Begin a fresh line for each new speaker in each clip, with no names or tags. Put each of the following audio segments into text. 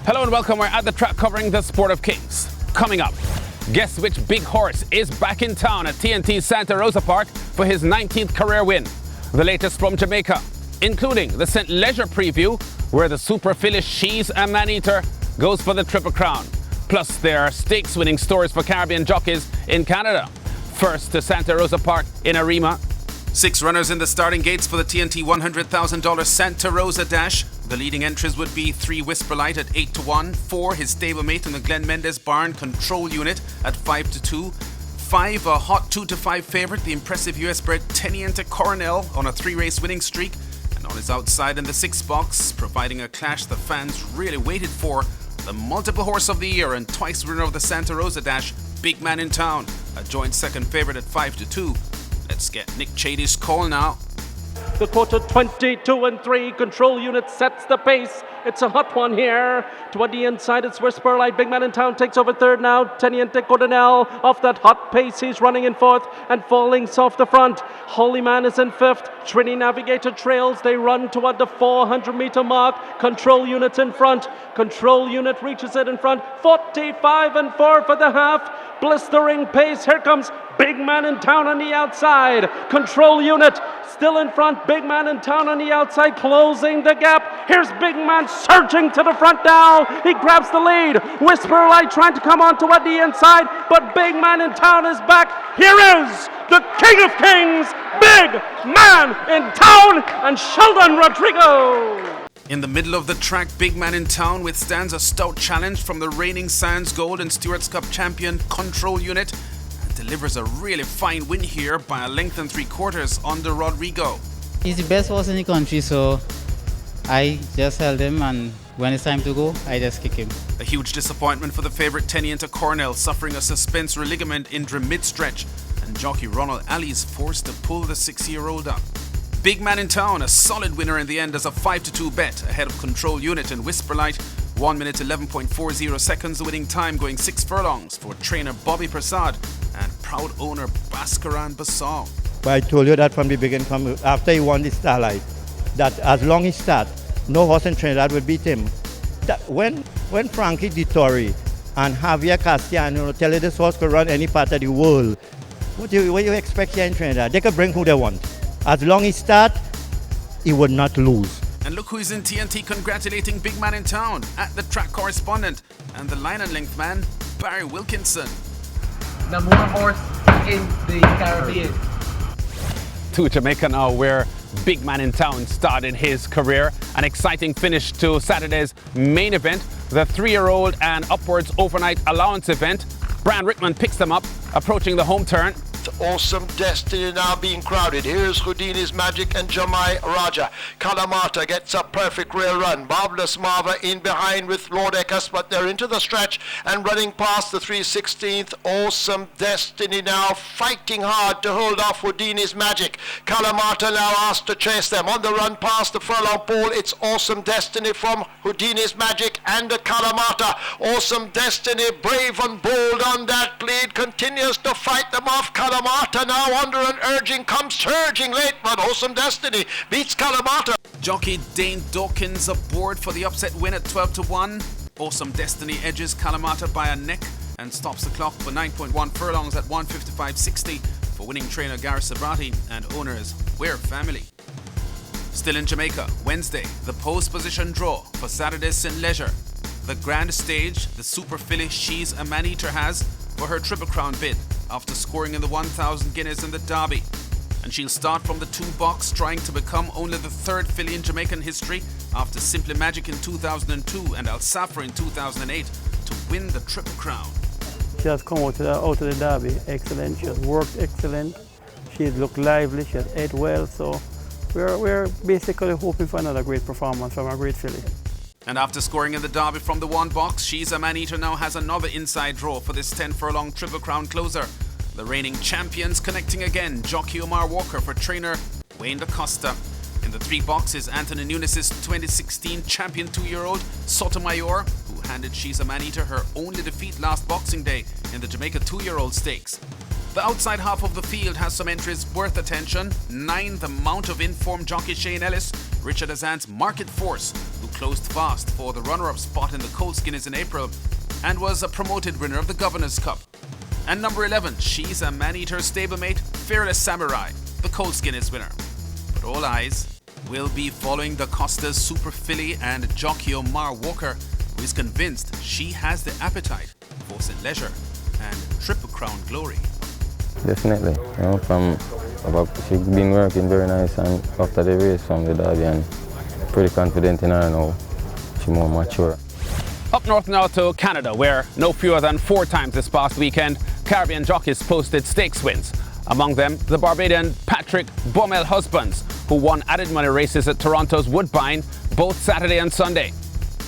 Hello and welcome. We're at the track covering the Sport of Kings. Coming up, guess which big horse is back in town at TNT's Santa Rosa Park for his 19th career win. The latest from Jamaica, including the St. Leger preview, where the super filly She's a Man-Eater goes for the Triple Crown. Plus, there are stakes-winning stories for Caribbean jockeys in Canada. First to Santa Rosa Park in Arima. 6 runners in the starting gates for the TNT $100,000 Santa Rosa Dash. The leading entries would be 3 Whisperlight at 8-1, 4 his stablemate in the Glen Mendez Barn Control Unit at 5-2, 5 a hot 2-5 favourite, the impressive US-bred Teniente Coronel on a 3-race winning streak, and on his outside in the 6th box, providing a clash the fans really waited for, the multiple horse of the year and twice winner of the Santa Rosa Dash, Big Man in Town, a joint second favourite at 5-2. Let's get Nick Chady's call now.
The quarter 22-3. Control Unit sets the pace. It's a hot one here. Toward the inside, it's Whisperlight. Big Man in Town takes over third now. Teniente Coronel off that hot pace. He's running in fourth and falling off the front. Holy Man is in fifth. Trini Navigator trails. They run toward the 400-meter mark. Control Unit's in front. Control Unit reaches it in front. 45-4 for the half. Blistering pace. Here comes Big Man in Town on the outside. Control Unit still in front. Big Man in Town on the outside, closing the gap. Here's Big Man surging to the front now. He grabs the lead. Whisperlight trying to come on toward the inside, but Big Man in Town is back. Here is the King of Kings, Big Man in Town, and Sheldon Rodrigo.
In the middle of the track, Big Man in Town withstands a stout challenge from the reigning Sands Gold and Stewards Cup champion Control Unit and delivers a really fine win here by a length and 3/4 under Rodrigo.
He's the best horse in the country, so I just held him, and when it's time to go, I just kick him.
A huge disappointment for the favourite Teniente Coronel, suffering a suspensory ligament injury mid-stretch, and jockey Ronald Alley's forced to pull the 6-year-old up. Big Man in Town, a solid winner in the end as a 5-2 bet ahead of Control Unit and Whisperlight. 1 minute 11.40 seconds, the winning time, going 6 furlongs for trainer Bobby Prasad and proud owner Bhaskaran Basal.
But I told you that from the beginning, after he won the Starlight, that as long as he start, no horse in Trinidad would beat him. That when Frankie Dettori and Javier Castellano tell you this horse could run any part of the world, what do you expect here in Trinidad? They could bring who they want. As long as he start, he would not lose.
And look who is in TNT congratulating Big Man in Town, at the track correspondent and the line and length man, Barry Wilkinson.
Number 1 horse in the Caribbean.
To Jamaica now, where Big Man in Town started his career. An exciting finish to Saturday's main event, the 3-year-old and upwards overnight allowance event. Brian Rickman picks them up, approaching the home turn.
Awesome Destiny now being crowded. Here's Houdini's Magic and Jamai Raja. Kalamata gets a perfect rear run. Marvelous Marva in behind with Lord Eckers, but they're into the stretch and running past the 3/16th. Awesome Destiny now fighting hard to hold off Houdini's Magic. Kalamata now asked to chase them. On the run past the furlong pole, it's Awesome Destiny from Houdini's Magic and the Kalamata. Awesome Destiny, brave and bold on that lead, continues to fight them off. Kalamata now under an urging, comes surging late, but Awesome Destiny beats Kalamata.
Jockey Dane Dawkins aboard for the upset win at 12-1. Awesome Destiny edges Kalamata by a neck and stops the clock for 9.1 furlongs at 1:55.60 for winning trainer Gareth Sabrati and owners Weir Family. Still in Jamaica, Wednesday, the post position draw for Saturday's St. Leger. The grand stage the super filly She's a Man-Eater has for her Triple Crown bid after scoring in the 1,000 guineas in the Derby. And she'll start from the 2 box, trying to become only the 3rd filly in Jamaican history after Simply Magic in 2002 and Al Safra in 2008 to win the Triple Crown.
She has come out of the Derby excellent. She has worked excellent. She looked lively. She has ate well. So we're basically hoping for another great performance from a great filly.
And after scoring in the Derby from the 1 box, She's a Man-Eater now has another inside draw for this 10 furlong Triple Crown closer. The reigning champions connecting again, jockey Omar Walker for trainer Wayne DaCosta. In the 3 boxes, Anthony Nunes' 2016 champion 2-year-old Sotomayor, who handed She's a Man-Eater her only defeat last Boxing Day in the Jamaica 2-year-old stakes. The outside half of the field has some entries worth attention. 9, the Mount of Informed jockey Shane Ellis, Richard Azan's Market Force, who closed fast for the runner-up spot in the Cold Skinners in April and was a promoted winner of the Governor's Cup. And number 11, she's a Man-Eater stablemate, Fearless Samurai, the Cold Skinners winner. But all eyes will be following the Costas Super Filly and jockey Omar Walker, who is convinced she has the appetite for St. Leisure and Triple Crown glory.
Definitely, she's been working very nice, and after the race from the Derby, and pretty confident in her now. She's more mature.
Up north now to Canada, where no fewer than 4 times this past weekend, Caribbean jockeys posted stakes wins. Among them, the Barbadian Patrick Baumel husbands, who won added money races at Toronto's Woodbine both Saturday and Sunday.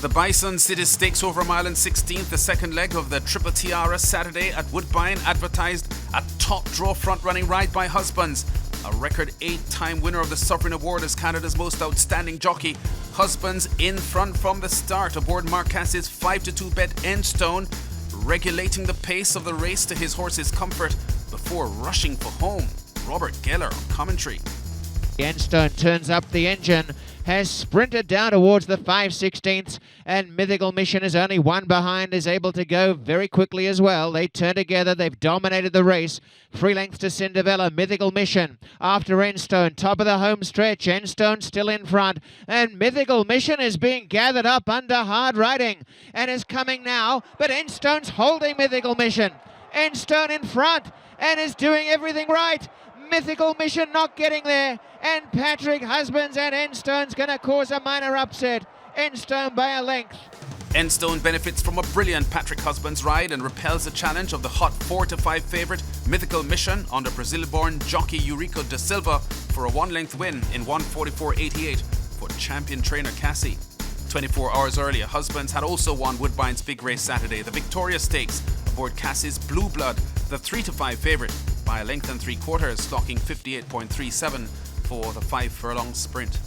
The Bison City Stakes over a mile and 16th, the second leg of the Triple Tiara Saturday at Woodbine, advertised a top draw front-running ride by Husbands. A record 8-time winner of the Sovereign Award as Canada's most outstanding jockey. Husbands in front from the start aboard Mark Cass's 5-2 bet Endstone, regulating the pace of the race to his horse's comfort before rushing for home. Robert Geller on commentary.
Endstone turns up the engine, has sprinted down towards the 5/16ths, and Mythical Mission is only one behind, is able to go very quickly as well. They turn together, they've dominated the race. 3 lengths to Cinderella, Mythical Mission after Endstone, top of the home stretch. Endstone still in front, and Mythical Mission is being gathered up under hard riding and is coming now, but Endstone's holding Mythical Mission. Endstone in front and is doing everything right. Mythical Mission not getting there, and Patrick Husbands and Endstone's going to cause a minor upset. Endstone by a length.
Endstone benefits from a brilliant Patrick Husbands ride and repels the challenge of the hot 4-5 favourite Mythical Mission under Brazil-born jockey Eurico da Silva for a 1-length win in 1:44.88 for champion trainer Cassie. 24 hours earlier, Husbands had also won Woodbine's big race Saturday, the Victoria Stakes, aboard Cassie's Blue Blood, the 3-5 favourite, by a length and 3/4, clocking 58.37 for the 5 furlong sprint.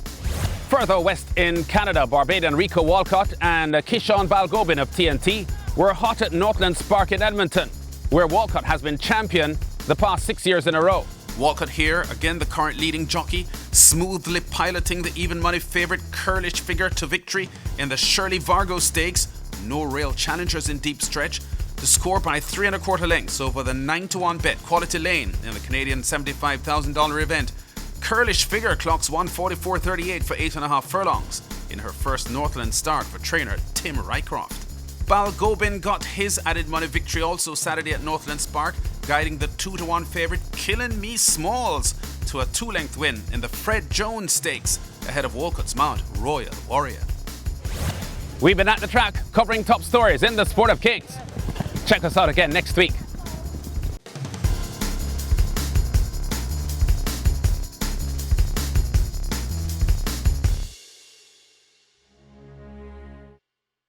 Further west in Canada, Barbadian Rico Walcott and Kishon Balgobin of TNT were hot at Northland Spark in Edmonton, where Walcott has been champion the past 6 years in a row. Walcott here, again the current leading jockey, smoothly piloting the even money favourite Curlish Figure to victory in the Shirley Vargo Stakes. No real challengers in deep stretch. To score by 3 1/4 lengths over the 9-1 bet Quality Lane in the Canadian $75,000 event. Curlish Figure clocks 1:44.38 for 8.5 furlongs in her first Northland start for trainer Tim Rycroft. Balgobin got his added money victory also Saturday at Northland Spark, guiding the 2-1 favourite Killin' Me Smalls to a 2-length win in the Fred Jones Stakes ahead of Walcott's mount Royal Warrior. We've been at the track covering top stories in the sport of kings. Check us out again next week.